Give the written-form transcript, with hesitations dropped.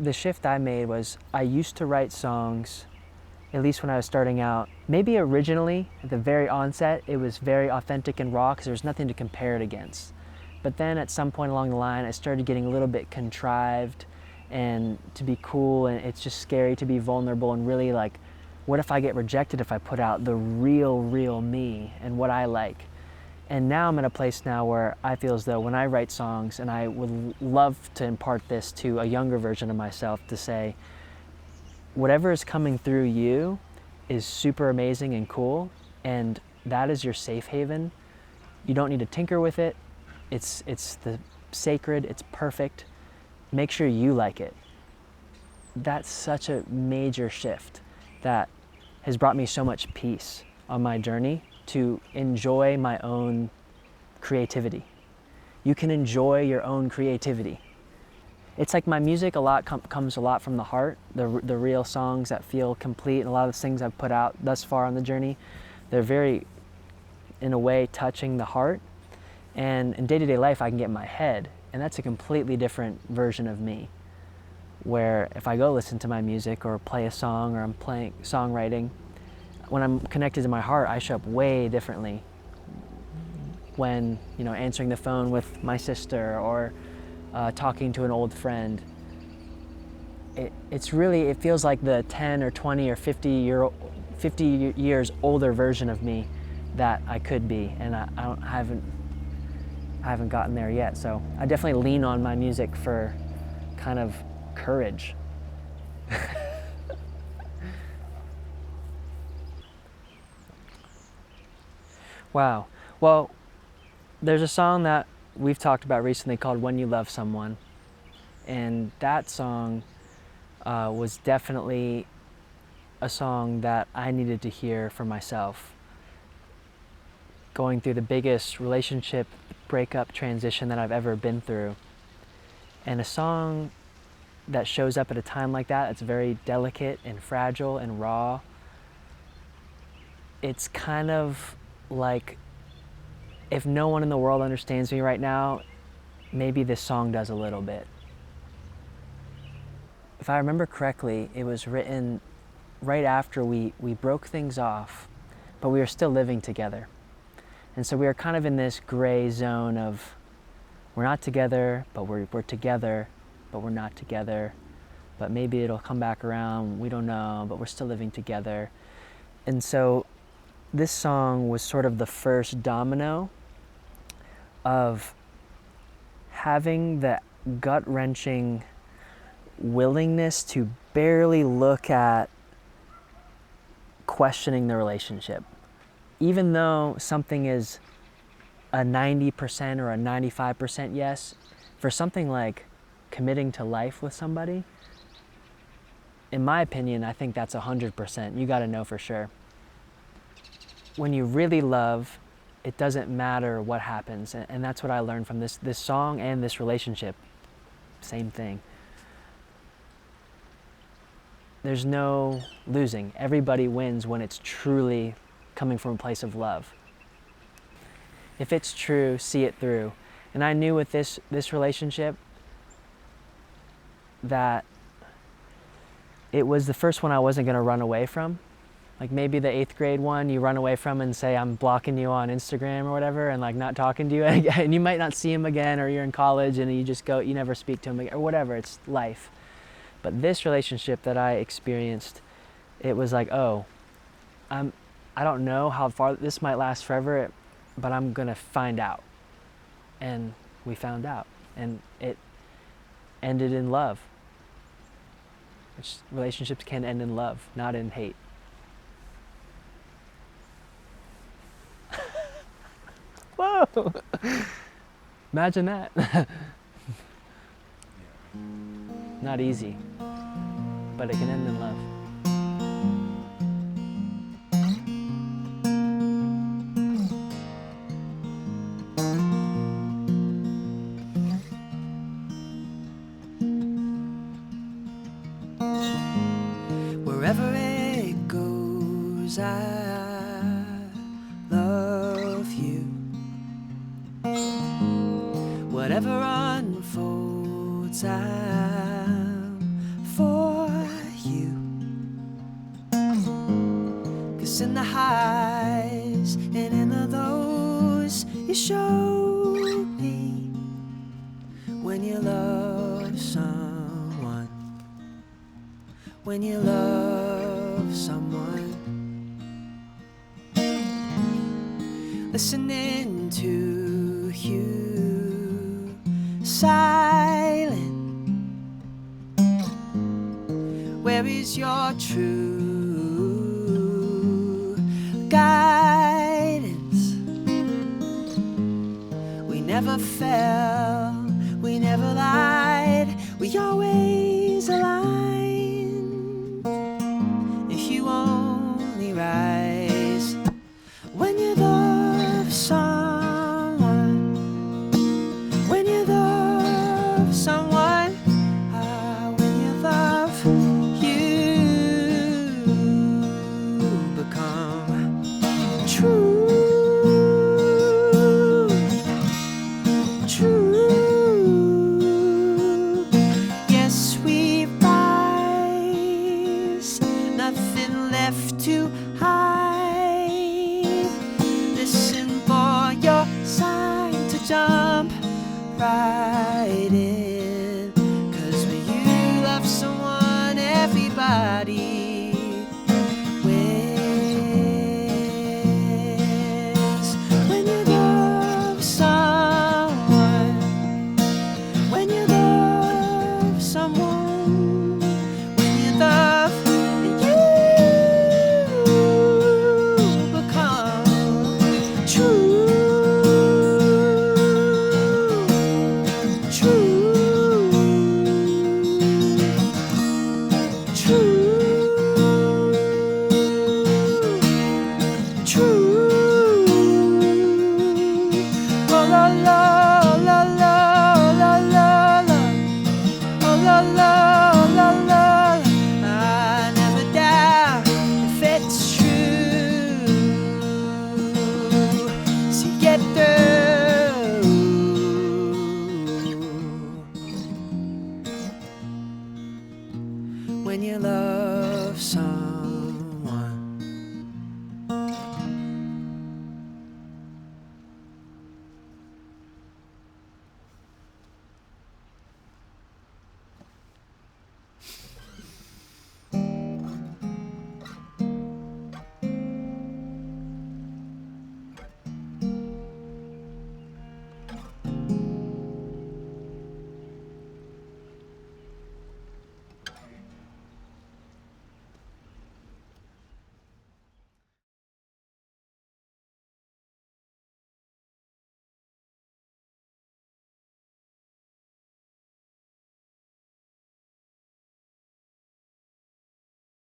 the shift I made was I used to write songs, at least when I was starting out. Maybe originally, at the very onset, it was very authentic and raw because there was nothing to compare it against. But then at some point along the line, I started getting a little bit contrived and to be cool, and it's just scary to be vulnerable and really like, what if I get rejected if I put out the real me and what I like? And now I'm in a place now where I feel as though when I write songs, and I would love to impart this to a younger version of myself, to say, whatever is coming through you is super amazing and cool, and that is your safe haven. You don't need to tinker with it. It's the sacred, it's perfect. Make sure you like it. That's such a major shift that has brought me so much peace on my journey to enjoy my own creativity. You can enjoy your own creativity. It's like my music comes a lot from the heart, the real songs that feel complete, and a lot of the things I've put out thus far on the journey, they're very, in a way, touching the heart. And in day-to-day life, I can get in my head, and that's a completely different version of me, where if I go listen to my music or play a song or I'm playing songwriting, when I'm connected to my heart, I show up way differently. When, answering the phone with my sister or talking to an old friend, it feels like the 10 or 20 or 50 years older version of me that I could be, and I haven't gotten there yet. So I definitely lean on my music for kind of courage. Wow. Well, there's a song that we've talked about recently called When You Love Someone. And that song was definitely a song that I needed to hear for myself. Going through the biggest relationship breakup transition that I've ever been through. And a song that shows up at a time like that, it's very delicate and fragile and raw. It's kind of like, if no one in the world understands me right now, maybe this song does a little bit. If I remember correctly, it was written right after we broke things off, but we were still living together. And so we were kind of in this gray zone of, we're not together, but we're together, but we're not together. But maybe it'll come back around, we don't know, but we're still living together. And so this song was sort of the first domino of having the gut-wrenching willingness to barely look at questioning the relationship. Even though something is a 90% or a 95% yes, for something like committing to life with somebody, in my opinion, I think that's 100%. You gotta know for sure. When you really love, it doesn't matter what happens. And that's what I learned from this song and this relationship. Same thing. There's no losing. Everybody wins when it's truly coming from a place of love. If it's true, see it through. And I knew with this relationship that it was the first one I wasn't gonna run away from. Like maybe the 8th grade one you run away from and say, I'm blocking you on Instagram or whatever, and like not talking to you again, and you might not see him again, or you're in college and you just go, you never speak to him again, or whatever, it's life. But this relationship that I experienced, it was like, oh, I don't know how far this might last forever, but I'm gonna find out. And we found out, and it ended in love. Which relationships can end in love, not in hate. Whoa! Imagine that. Not easy, but it can end in love. Wherever it goes, I love you. Whatever unfolds, I'm for you. 'Cause in the highs and in the lows, you show me when you love someone, when you love someone. Listening to you, silent. Where is your true guidance? We never fell, we never lied, we always aligned. If you only rise when you love someone, when you love someone, when you love, you become true, true. Yes, we rise, nothing left to hide. Listen for your sign to jump right.